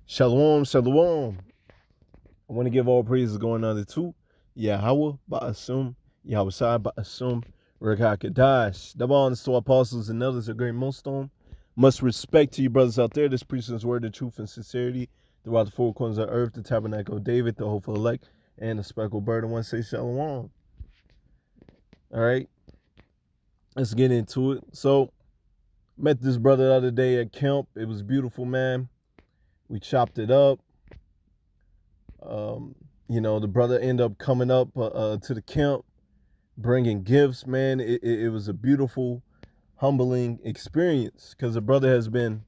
Shalom, shalom. I want to give all praises going on to Yahweh, Ba'asum, Yahweh Shai, Ba'asum, Rekakadash. Double honors to apostles and others of great millstone. Much respect to you brothers out there. This preaching is word of truth and sincerity throughout the four corners of earth, the tabernacle of David, the hopeful elect, and the speckled bird. I want to say shalom. All right, let's get into it. So, met this brother the other day at camp. It was beautiful, man. We chopped it up. The brother ended up coming up to the camp, bringing gifts, man. It was a beautiful, humbling experience because the brother has been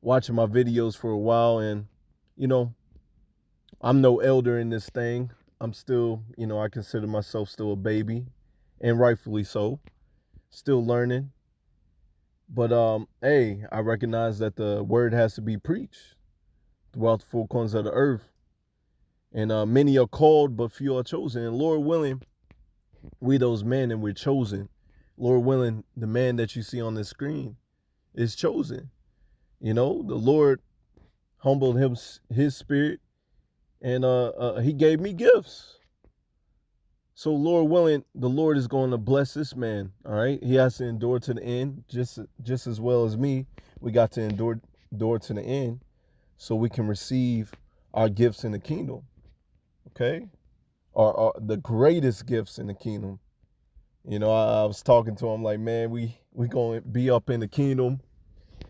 watching my videos for a while, and, I'm no elder in this thing. I'm still, I consider myself still a baby, and rightfully so, still learning. But, hey, I recognize that the word has to be preached throughout the four corners of the earth. And many are called, but few are chosen. And Lord willing, we those men and we're chosen. Lord willing, the man that you see on the screen is chosen. The Lord humbled his spirit, and he gave me gifts. So Lord willing, the Lord is going to bless this man. All right. He has to endure to the end, just as well as me. We got to endure to the end so we can receive our gifts in the kingdom. Okay. Are the greatest gifts in the kingdom. I was talking to him like, man, we gonna be up in the kingdom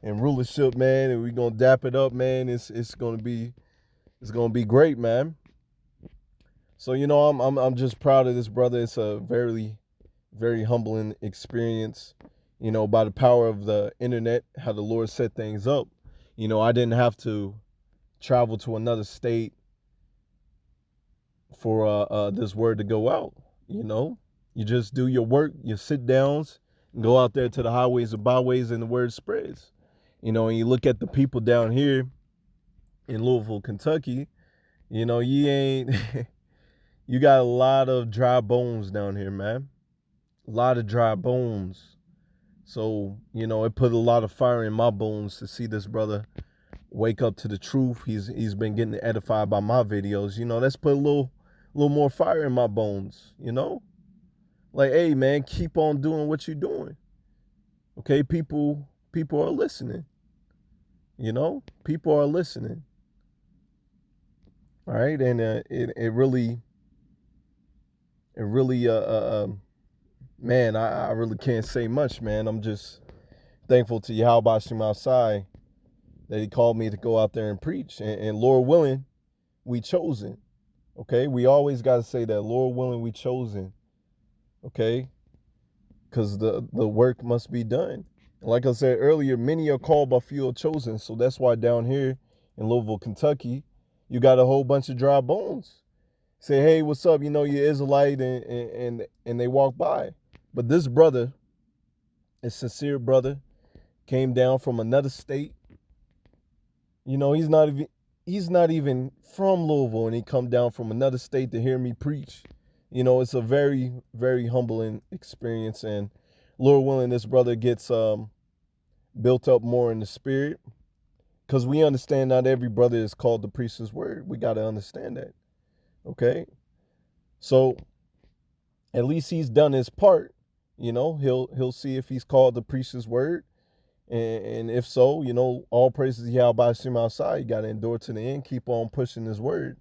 and rulership, man, and we gonna dap it up, man. It's gonna be great, man. So I'm just proud of this brother. It's a very, very humbling experience. By the power of the internet, how the Lord set things up. I didn't have to travel to another state for this word to go out. You just do your work, your sit downs, and go out there to the highways and byways, and the word spreads. And you look at the people down here in Louisville, Kentucky. You ain't you got a lot of dry bones down here, man. A lot of dry bones. So, it put a lot of fire in my bones to see this brother wake up to the truth. He's been getting edified by my videos. That's put a little more fire in my bones, Like, hey man, keep on doing what you're doing. Okay, people are listening. People are listening. All right, and it really man, I really can't say much, man. I'm just thankful to Yahweh Shai that he called me to go out there and preach, and Lord willing, we chosen. Okay, we always got to say that, Lord willing, we chosen. Okay, because the work must be done. And like I said earlier, many are called but few are chosen. So that's why down here in Louisville, Kentucky, you got a whole bunch of dry bones. Say, hey, what's up? You're Israelite, and they walk by. But this brother, a sincere brother, came down from another state. He's not even from Louisville, and he come down from another state to hear me preach. It's a very, very humbling experience, and Lord willing, this brother gets built up more in the spirit, because we understand not every brother is called to preach his word. We got to understand that. Okay, so at least he's done his part. He'll see if he's called to preach his word, and if so, all praises Yahweh outside. You got to endure to the end, keep on pushing his word.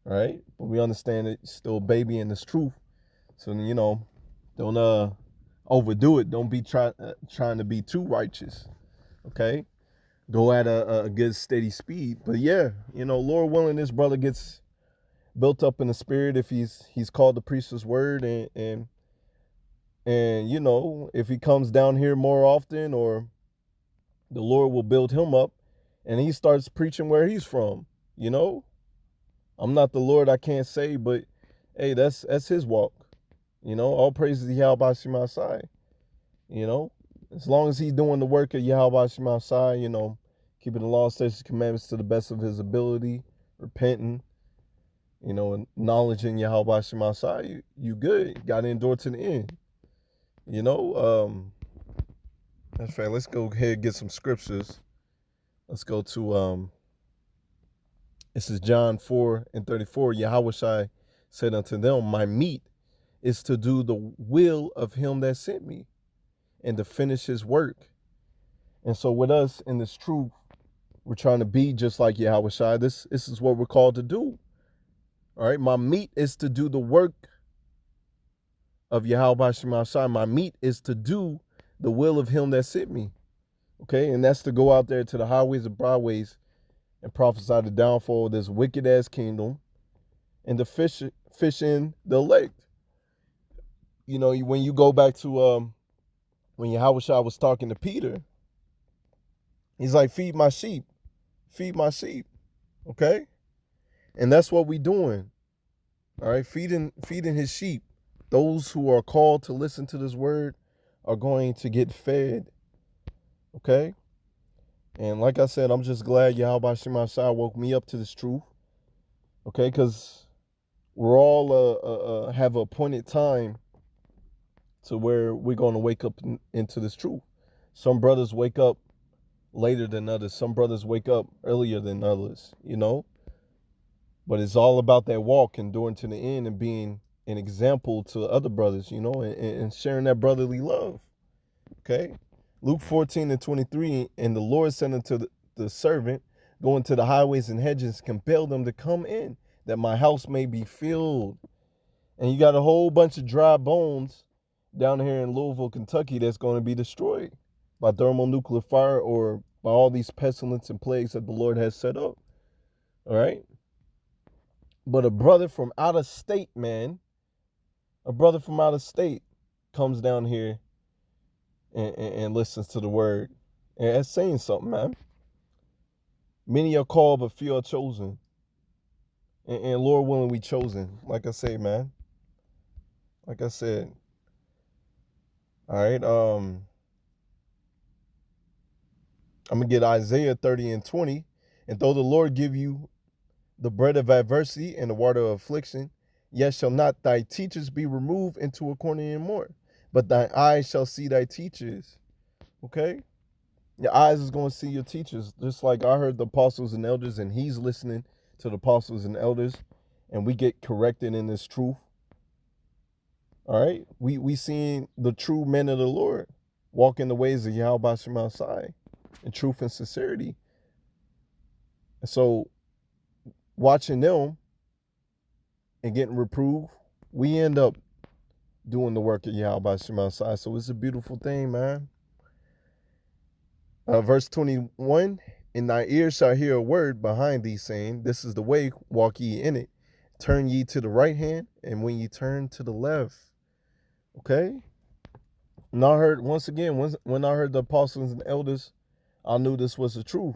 Right? But we understand it's still a baby in this truth. So, don't overdo it. Don't be trying to be too righteous. Okay? Go at a good steady speed. But yeah, Lord willing, this brother gets built up in the spirit if he's called to preach his word, and if he comes down here more often, or the Lord will build him up and he starts preaching where he's from. I'm not the Lord, I can't say, but hey, that's his walk. All praises to Yahweh Shema Sai. As long as he's doing the work of Yahweh Shema Sai, keeping the law, statutes, commandments to the best of his ability, repenting, acknowledging Yahweh Shema Sai, you good. Got to endure to the end. That's right. Let's go ahead and get some scriptures. Let's go to This is John 4:34. Yahweh said unto them, my meat is to do the will of him that sent me and to finish his work. And so with us in this truth, we're trying to be just like Yahweh. This is what we're called to do. All right. My meat is to do the work of Yahweh. My meat is to do the will of him that sent me. Okay. And that's to go out there to the highways and byways and prophesy the downfall of this wicked ass kingdom and to fish in the elect. You know, when you go back to when Yahweh was talking to Peter, he's like, feed my sheep. Feed my sheep. Okay? And that's what we're doing. All right, feeding his sheep. Those who are called to listen to this word are going to get fed. Okay? And like I said, I'm just glad Yahweh woke me up to this truth. Okay, because we're all have an appointed time to where we're going to wake up into this truth. Some brothers wake up later than others. Some brothers wake up earlier than others, you know. But it's all about that walk, enduring to the end and being an example to other brothers, you know, and sharing that brotherly love. Okay. Luke 14:23, and the Lord said unto the servant, go into the highways and hedges, compel them to come in, that my house may be filled. And you got a whole bunch of dry bones down here in Louisville, Kentucky, that's going to be destroyed by thermonuclear fire or by all these pestilence and plagues that the Lord has set up. All right. But a brother from out of state, man, a brother from out of state comes down here and listens to the word. And that's saying something, man. Many are called, but few are chosen. And Lord willing, we chosen. Like I say, man. Like I said. All right. I'm going to get Isaiah 30:20. And though the Lord give you the bread of adversity and the water of affliction, yet shall not thy teachers be removed into a corner anymore, but thy eyes shall see thy teachers. Okay? Your eyes is going to see your teachers. Just like I heard the apostles and elders, and he's listening to the apostles and elders, and we get corrected in this truth. All right? We seeing the true men of the Lord walk in the ways of Yahweh Shemashai in truth and sincerity. And so watching them and getting reproved, we end up doing the work of Yahweh Shemashai. So it's a beautiful thing, man. Verse 21, in thy ears shall hear a word behind thee, saying, this is the way, walk ye in it. Turn ye to the right hand, and when ye turn to the left. Okay? And I heard, once again, when I heard the apostles and elders, I knew this was the truth.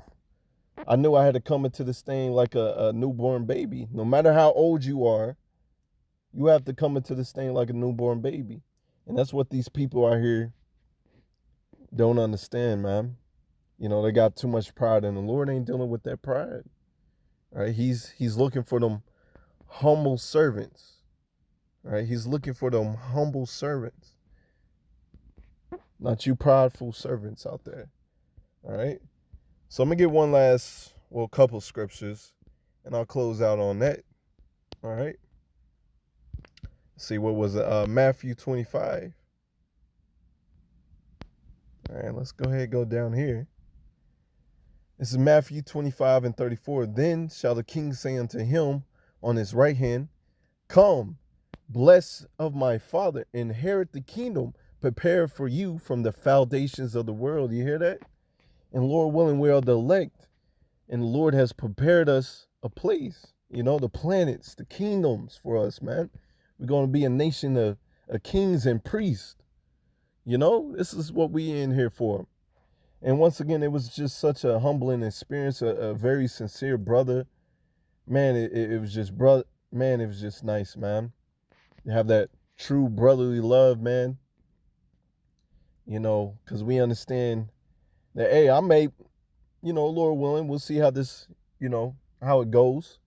I knew I had to come into this thing like a newborn baby. No matter how old you are, you have to come into this thing like a newborn baby. And that's what these people out here don't understand, man. You know, they got too much pride, and the Lord ain't dealing with that pride. All right? He's looking for them humble servants. All right? He's looking for them humble servants. Not you prideful servants out there. All right? So I'm going to get one last, couple scriptures, and I'll close out on that. All right? Let's see, what was it? Matthew 25. All right, let's go ahead and go down here. This is Matthew 25:34. Then shall the king say unto him on his right hand, come, blessed of my Father, inherit the kingdom prepared for you from the foundations of the world. You hear that? And Lord willing, we are the elect. And the Lord has prepared us a place. You know, the planets, the kingdoms for us, man. We're going to be a nation of kings and priests. You know, this is what we in here for. And once again, it was just such a humbling experience, a very sincere brother. Man, it was just, man, it was just nice, man. You have that true brotherly love, man. You know, because we understand that, hey, I may, you know, Lord willing, we'll see how this, you know, how it goes.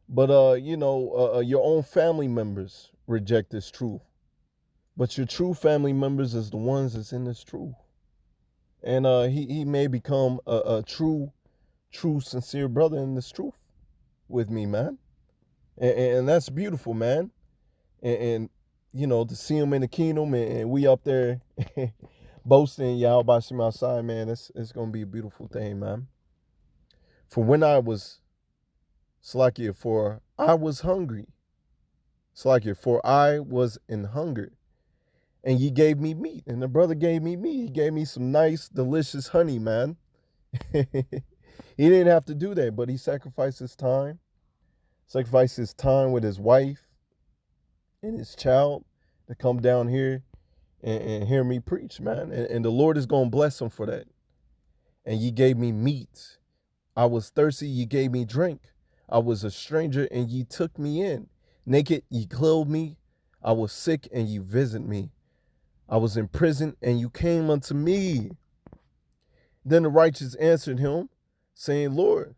But, you know, your own family members reject this truth. But your true family members is the ones that's in this truth. And he may become a true true, sincere brother in this truth with me, man. And that's beautiful, man. And you know, to see him in the kingdom and we up there boasting Yahweh Shem outside, man, it's going to be a beautiful thing, man. For when I was, Slakia, for I was hungry. Slakia, for I was in hunger. And ye gave me meat. And the brother gave me meat. He gave me some nice, delicious honey, man. He didn't have to do that, but he sacrificed his time. Sacrificed his time with his wife and his child to come down here and hear me preach, man. And the Lord is going to bless him for that. And ye gave me meat. I was thirsty, ye gave me drink. I was a stranger, and ye took me in. Naked, ye clothed me. I was sick, and ye visited me. I was in prison, and you came unto me. Then the righteous answered him, saying, Lord,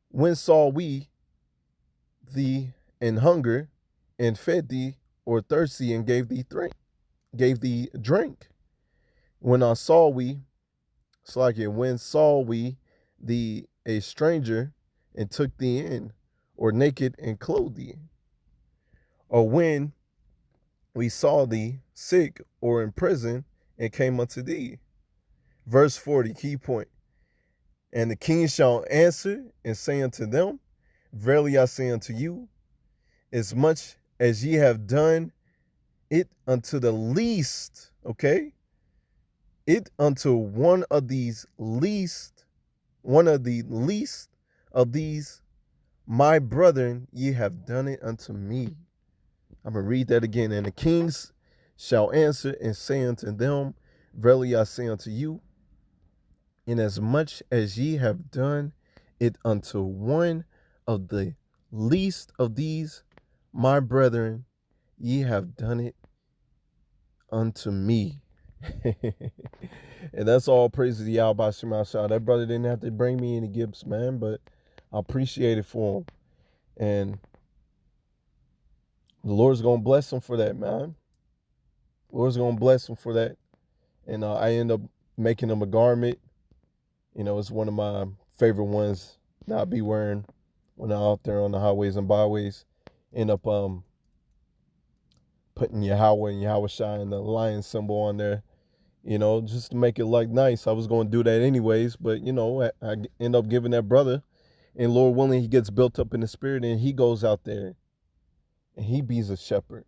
when saw we thee in hunger, and fed thee, or thirsty, and gave thee drink? When saw we thee a stranger, and took thee in, or naked, and clothed thee? Or when we saw thee sick, or in prison, and came unto thee? Verse 40, key point. And the king shall answer and say unto them, verily I say unto you, as much as ye have done it unto the least, okay? It unto one of the least of these, my brethren, ye have done it unto me. I'm going to read that again. And the kings shall answer and say unto them, verily I say unto you, inasmuch as ye have done it unto one of the least of these, my brethren, ye have done it unto me. And that's all praise to the Yahweh Shem outside. That brother didn't have to bring me any gifts, man, but I appreciate it for him. And the Lord's going to bless him for that, man. The Lord's going to bless him for that. And I end up making him a garment. You know, it's one of my favorite ones that I'll be wearing when I'm out there on the highways and byways. End up putting Yahweh and Yahushua and the lion symbol on there, you know, just to make it like nice. I was going to do that anyways, but, you know, I end up giving that brother, and Lord willing, he gets built up in the spirit, and he goes out there and he bees a shepherd,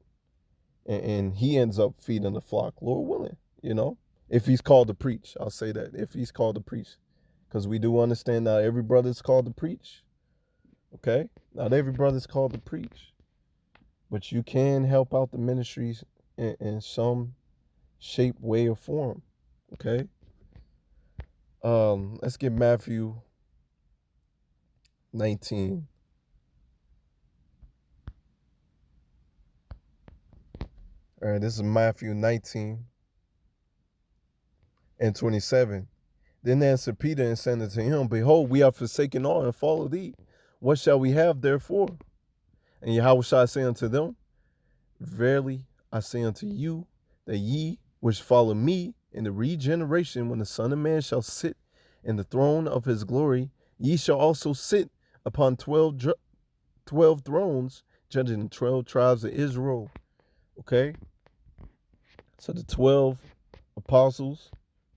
and he ends up feeding the flock, Lord willing, you know, if he's called to preach. I'll say that, if he's called to preach, because we do understand not every brother's called to preach, okay? Not every brother's called to preach, but you can help out the ministries in some shape, way, or form, okay? Let's get Matthew 19. All right, this is Matthew 19 and 27. Then answered Peter and said unto him, behold, we have forsaken all and follow thee. What shall we have therefore? And Yahushua say unto them, verily I say unto you, that ye which follow me in the regeneration, when the Son of Man shall sit in the throne of his glory, ye shall also sit upon 12 thrones, judging the 12 tribes of Israel. Okay? So the 12 apostles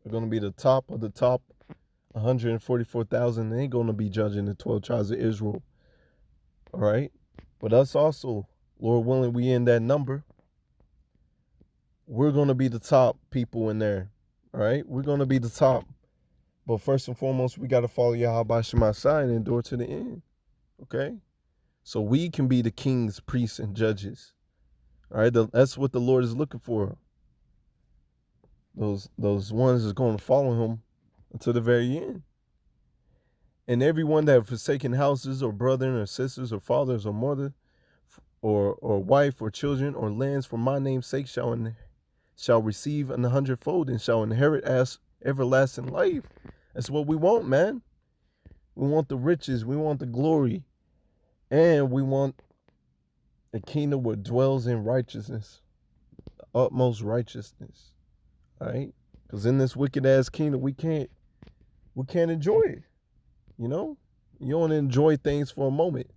are going to be the top of the top 144,000. They ain't going to be judging the 12 tribes of Israel. All right? But us also, Lord willing, we in that number. We're going to be the top people in there. All right? We're going to be the top. But first and foremost, we got to follow Yahweh Shema Shai and endure to the end. Okay? So we can be the kings, priests, and judges. All right? That's what the Lord is looking for. Those ones that's going to follow him until the very end. And everyone that have forsaken houses, or brethren, or sisters, or fathers, or mother, or wife, or children, or lands for my name's sake shall receive an 100-fold, and shall inherit as everlasting life. That's what we want, man. We want the riches, we want the glory, and we want a kingdom where dwells in righteousness, the utmost righteousness. All right? Because in this wicked ass kingdom, we can't enjoy it. You know, you want to enjoy things for a moment.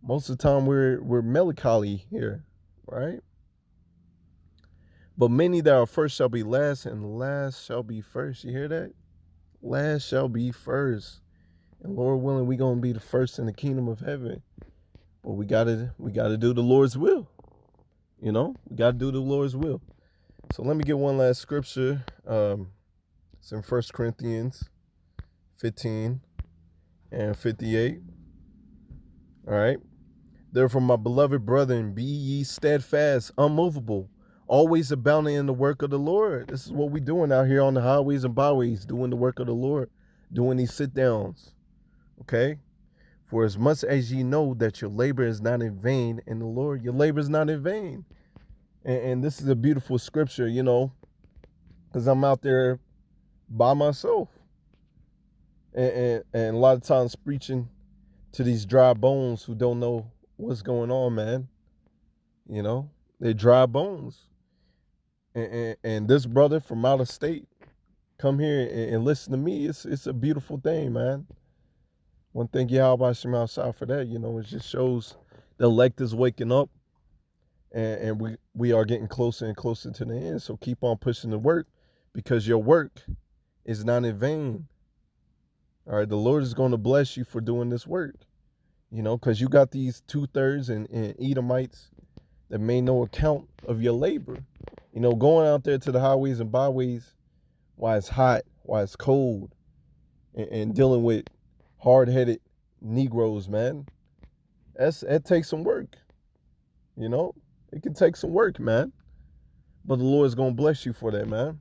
Most of the time we're melancholy here, right? But many that are first shall be last, and last shall be first. You hear that? Last shall be first. And Lord willing, we gonna be the first in the kingdom of heaven. But we gotta do the Lord's will. You know, we gotta do the Lord's will. So let me get one last scripture. It's in 1 Corinthians 15 and 58. All right. Therefore, my beloved brethren, be ye steadfast, unmovable, always abounding in the work of the Lord. This is what we're doing out here on the highways and byways, doing the work of the Lord, doing these sit downs. Okay? For as much as ye know that your labor is not in vain in the Lord, your labor is not in vain. And this is a beautiful scripture, you know, because I'm out there by myself. And a lot of times preaching to these dry bones who don't know what's going on, man. You know, they're dry bones. And this brother from out of state come here and listen to me. It's a beautiful thing, man. One thing YASHAMIAHLA for that, you know, it just shows the elect is waking up, and we are getting closer and closer to the end. So keep on pushing the work, because your work is not in vain. All right, the Lord is going to bless you for doing this work, you know, because you got these 2/3 and Edomites that made no account of your labor. You know, going out there to the highways and byways while it's hot, while it's cold, and dealing with hard-headed Negroes, man. That takes some work. You know, it can take some work, man. But the Lord's going to bless you for that, man.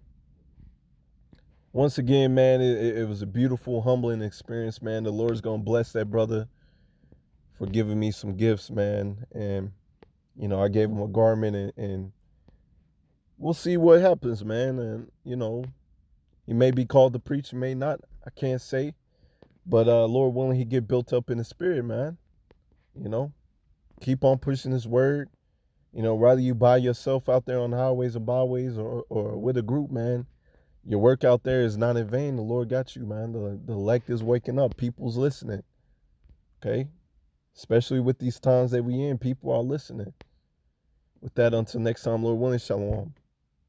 Once again, man, it was a beautiful, humbling experience, man. The Lord's going to bless that brother for giving me some gifts, man. And, you know, I gave him a garment, and we'll see what happens, man. And, you know, he may be called to preach, he may not. I can't say. But Lord willing, he get built up in the spirit, man. You know, keep on pushing his word. You know, rather you by yourself out there on the highways and byways or with a group, man, your work out there is not in vain. The Lord got you, man. The elect is waking up. People's listening. Okay? Especially with these times that we in, people are listening. With that, until next time, Lord willing, shalom.